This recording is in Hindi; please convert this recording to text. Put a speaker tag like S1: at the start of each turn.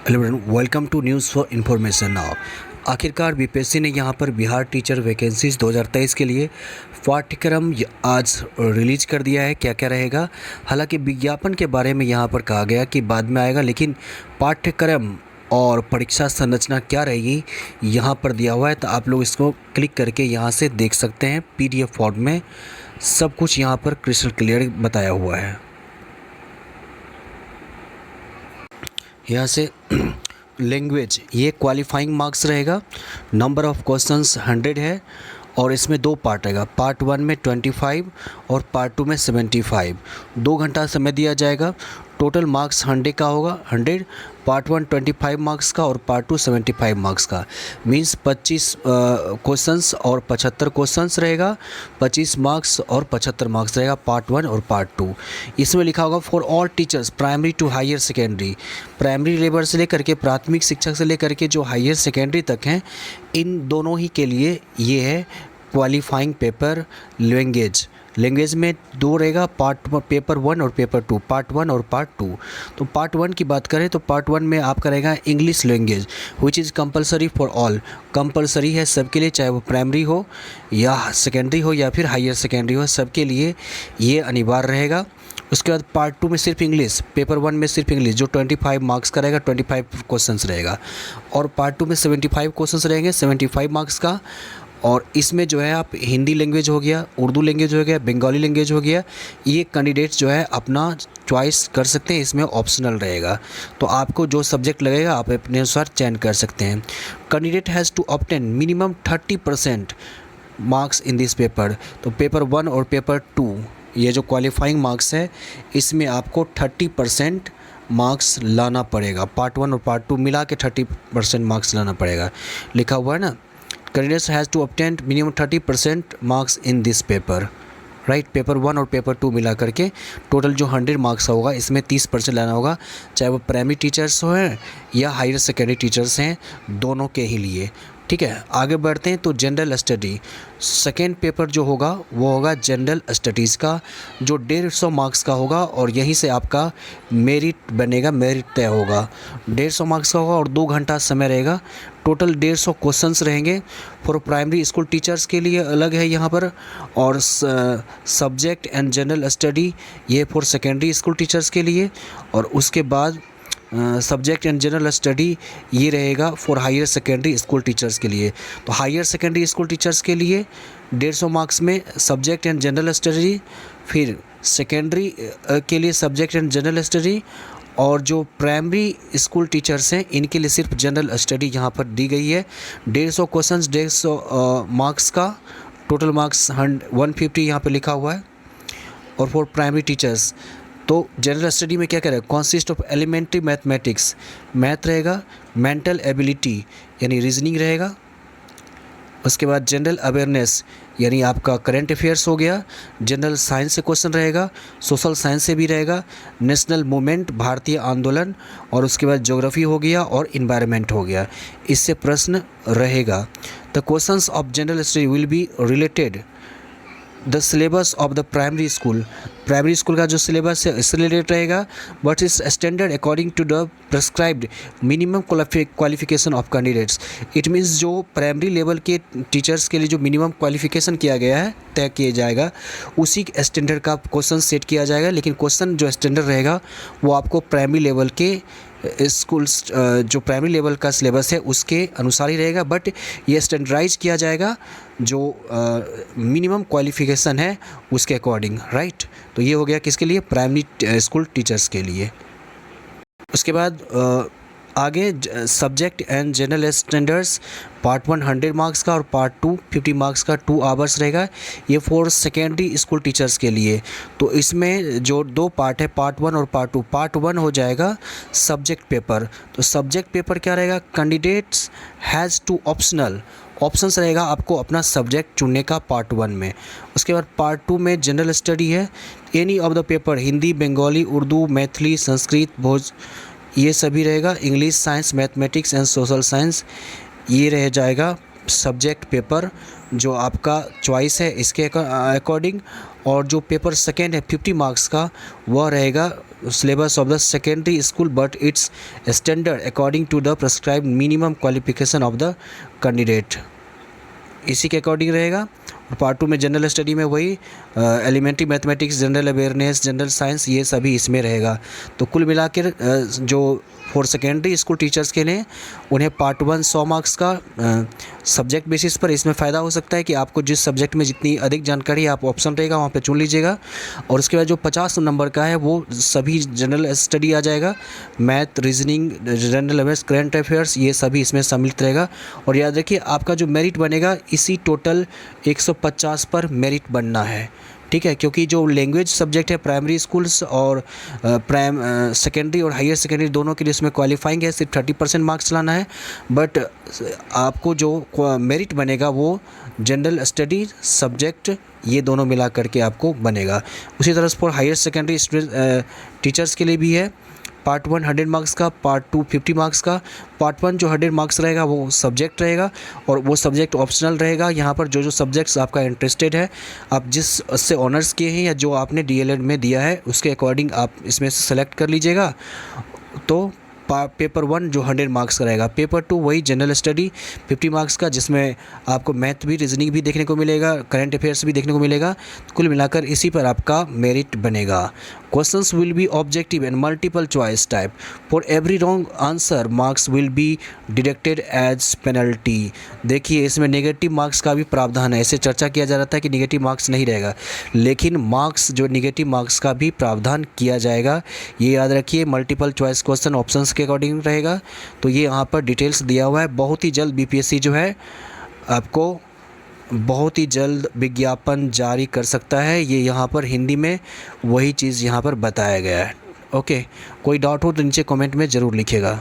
S1: Hello welcome to news for information now. आखिरकार बीपीएससी ने यहाँ पर बिहार टीचर वैकेंसीज 2023 के लिए पाठ्यक्रम आज रिलीज कर दिया है। क्या क्या रहेगा, हालांकि विज्ञापन के बारे में यहाँ पर कहा गया कि बाद में आएगा, लेकिन पाठ्यक्रम और परीक्षा संरचना क्या रहेगी यहाँ पर दिया हुआ है। तो आप लोग इसको क्लिक करके यहाँ से देख सकते हैं। PDF फॉर्म में सब कुछ यहाँ पर क्रिस्टल क्लियर बताया हुआ है। यहाँ से लैंग्वेज, ये क्वालिफाइंग मार्क्स रहेगा। नंबर ऑफ़ क्वेश्चंस 100 है और इसमें 2 पार्ट रहेगा। पार्ट 1 में 25 और पार्ट 2 में 75। 2 घंटा समय दिया जाएगा। टोटल मार्क्स 100 का होगा। 100 पार्ट 1 25 मार्क्स का और पार्ट 2 75 मार्क्स का। मींस 25 क्वेश्चंस और 75 क्वेश्चंस रहेगा। 25 मार्क्स और 75 मार्क्स रहेगा पार्ट 1 और पार्ट 2। इसमें लिखा होगा for all teachers primary to higher secondary. Primary level से लेकर के प्राथमिक शिक्षक से लेकर के जो हायर सेकेंडरी तक हैं, इन दोनों ही के लिए ये है क्वालिफाइंग पेपर। लैंग्वेज में 2 रहेगा, पेपर 1 और पेपर 2, पार्ट 1 और पार्ट 2। तो पार्ट 1 की बात करें तो पार्ट 1 में आपका रहेगा English language, which is compulsory for all. Compulsory है सबके लिए, चाहे वो प्राइमरी हो या सेकेंडरी हो या फिर हायर सेकेंडरी हो, सबके लिए ये अनिवार्य रहेगा। उसके बाद पार्ट 2 में सिर्फ इंग्लिश, पेपर 1 में सिर्फ इंग्लिश जो 25 मार्क्स का रहेगा, 25 क्वेश्चंस रहेगा। और पार्ट 2 में 75 क्वेश्चंस रहेंगे, 75 मार्क्स का। और इसमें जो है आप हिंदी लैंग्वेज हो गया, उर्दू लैंग्वेज हो गया, बंगाली लैंग्वेज हो गया, ये कैंडिडेट्स जो है अपना चॉइस कर सकते हैं। इसमें ऑप्शनल रहेगा, तो आपको जो सब्जेक्ट लगेगा आप अपने अनुसार चयन कर सकते हैं। Candidate has to obtain minimum 30% marks in this paper. तो पेपर 1 और पेपर 2, ये जो क्वालिफाइंग मार्क्स है, इसमें आपको 30% मार्क्स लाना पड़ेगा। पार्ट 1 और पार्ट 2 मिला के 30% मार्क्स लाना पड़ेगा। लिखा हुआ है ना, candidates has to obtain minimum 30% marks in this paper, right. Paper 1 और पेपर 2 मिला करके टोटल जो 100 मार्क्स होगा, इसमें 30% लाना होगा, चाहे वो प्राइमरी टीचर्स हो हैं या हायर सेकेंडरी टीचर्स हैं, दोनों के ही लिए। ठीक है, आगे बढ़ते हैं। तो जनरल स्टडी सेकेंड पेपर जो होगा वो होगा जनरल स्टडीज़ का, जो 150 मार्क्स का होगा और यहीं से आपका मेरिट बनेगा, मेरिट तय होगा। 150 मार्क्स का होगा और 2 घंटा समय रहेगा। टोटल 150 क्वेश्चंस रहेंगे। फॉर प्राइमरी स्कूल टीचर्स के लिए अलग है यहाँ पर, और सब्जेक्ट एंड जनरल स्टडी ये फॉर सेकेंडरी स्कूल टीचर्स के लिए। और उसके बाद सब्जेक्ट एंड जनरल स्टडी ये रहेगा for higher secondary school teachers के लिए। तो हायर सेकेंडरी स्कूल टीचर्स के लिए 150 मार्क्स में सब्जेक्ट एंड जनरल स्टडी, फिर सेकेंडरी के लिए सब्जेक्ट एंड जनरल स्टडी, और जो प्राइमरी स्कूल टीचर्स हैं इनके लिए सिर्फ जनरल स्टडी यहाँ पर दी गई है। 150 क्वेश्चंस, 150 मार्क्स का, टोटल मार्क्स 150 यहाँ पर लिखा हुआ है। और फॉर प्राइमरी टीचर्स तो जनरल स्टडी में क्या करेगा, consist of elementary mathematics, math रहेगा, मेंटल एबिलिटी यानी रीजनिंग रहेगा। उसके बाद जनरल अवेयरनेस यानी आपका करंट अफेयर्स हो गया, जनरल साइंस से क्वेश्चन रहेगा, सोशल साइंस से भी रहेगा, नेशनल मूवमेंट भारतीय आंदोलन, और उसके बाद ज्योग्राफी हो गया और इन्वायरमेंट हो गया, इससे प्रश्न रहेगा। The questions of general study will be related the syllabus of the primary school. Primary school का जो सिलेबस है इससे रिलेटेड रहेगा, but is standard according to the prescribed minimum qualification of candidates. It means जो प्राइमरी लेवल के टीचर्स के लिए जो मिनिमम क्वालिफिकेशन किया गया है, तय किया जाएगा, उसी स्टैंडर्ड का क्वेश्चन सेट किया जाएगा। लेकिन क्वेश्चन जो स्टैंडर्ड रहेगा वो आपको प्राइमरी लेवल के स्कूल्स जो प्राइमरी लेवल का सिलेबस है उसके अनुसार ही रहेगा, बट ये स्टैंडर्डाइज किया जाएगा जो मिनिमम क्वालिफिकेशन है उसके अकॉर्डिंग, राइट। तो ये हो गया किसके लिए, प्राइमरी स्कूल टीचर्स के लिए। उसके बाद आगे subject and general standards, part 1 100 marks का और पार्ट 2 50 मार्क्स का, 2 आवर्स रहेगा। ये फॉर सेकेंडरी स्कूल टीचर्स के लिए। तो इसमें जो 2 पार्ट है, पार्ट 1 और पार्ट 2। पार्ट 1 हो जाएगा सब्जेक्ट पेपर। तो सब्जेक्ट पेपर क्या रहेगा, कैंडिडेट्स हैज़ टू ऑप्शंस रहेगा आपको अपना सब्जेक्ट चुनने का पार्ट 1 में। उसके बाद पार्ट 2 में जनरल स्टडी है, any of the paper, Hindi, Bengali, Urdu, Maithili, Sanskrit, Bhoj, ये सभी रहेगा। English, science, mathematics and social science ये रह जाएगा सब्जेक्ट पेपर जो आपका चॉइस है इसके अकॉर्डिंग। और जो पेपर सेकेंड है 50 मार्क्स का, वह रहेगा syllabus of the secondary school but its standard according to the prescribed minimum qualification of the candidate। इसी के अकॉर्डिंग रहेगा। और पार्ट 2 में जनरल स्टडी में वही elementary mathematics, general awareness, general science, ये सभी इसमें रहेगा। तो कुल मिलाकर जो फॉर सेकेंडरी स्कूल टीचर्स के लिए उन्हें पार्ट 1 100 मार्क्स का सब्जेक्ट बेसिस पर इसमें फ़ायदा हो सकता है कि आपको जिस सब्जेक्ट में जितनी अधिक जानकारी आप ऑप्शन रहेगा वहाँ पे चुन लीजिएगा। और उसके बाद जो 50 नंबर का है वो सभी जनरल स्टडी आ जाएगा, math, reasoning, general awareness, current affairs, ये सभी इसमें सम्मिलित रहेगा। और याद रखिए आपका जो मेरिट बनेगा इसी टोटल 150 पर मेरिट बनना है, ठीक है। क्योंकि जो लैंग्वेज सब्जेक्ट है प्राइमरी स्कूल्स और सेकेंडरी और हायर सेकेंडरी दोनों के लिए इसमें क्वालिफाइंग है, सिर्फ 30% मार्क्स लाना है। बट आपको जो मेरिट बनेगा वो जनरल स्टडी सब्जेक्ट ये दोनों मिला करके आपको बनेगा। उसी तरह से फॉर हायर सेकेंडरी टीचर्स के लिए भी है, पार्ट 1 100 मार्क्स का, पार्ट 2 50 मार्क्स का। पार्ट 1 जो 100 मार्क्स रहेगा वो सब्जेक्ट रहेगा और वो सब्जेक्ट ऑप्शनल रहेगा। यहाँ पर जो सब्जेक्ट्स आपका इंटरेस्टेड है, आप जिस से ऑनर्स किए हैं या जो आपने डीएलएड में दिया है उसके अकॉर्डिंग आप इसमें से सेलेक्ट कर लीजिएगा। तो पेपर 1 जो 100 मार्क्स का रहेगा, पेपर 2 वही जनरल स्टडी 50 मार्क्स का, जिसमें आपको मैथ भी, रीजनिंग भी देखने को मिलेगा, करंट अफेयर्स भी देखने को मिलेगा। कुल मिलाकर इसी पर आपका मेरिट बनेगा। Questions will be objective and multiple choice type. For every wrong answer marks will be deducted as penalty. देखिए इसमें नेगेटिव मार्क्स का भी प्रावधान है। ऐसे चर्चा किया जा रहा था कि नेगेटिव मार्क्स नहीं रहेगा, लेकिन मार्क्स जो नेगेटिव मार्क्स का भी प्रावधान किया जाएगा। ये याद रखिए, मल्टीपल चॉइस क्वेश्चन ऑप्शंस के अकॉर्डिंग रहेगा। तो ये यहाँ पर डिटेल्स दिया हुआ है। बहुत ही जल्द बीपीएससी जो है आपको बहुत ही जल्द विज्ञापन जारी कर सकता है। ये यहाँ पर हिंदी में वही चीज़ यहाँ पर बताया गया है। ओके, कोई डाउट हो तो नीचे कमेंट में ज़रूर लिखिएगा।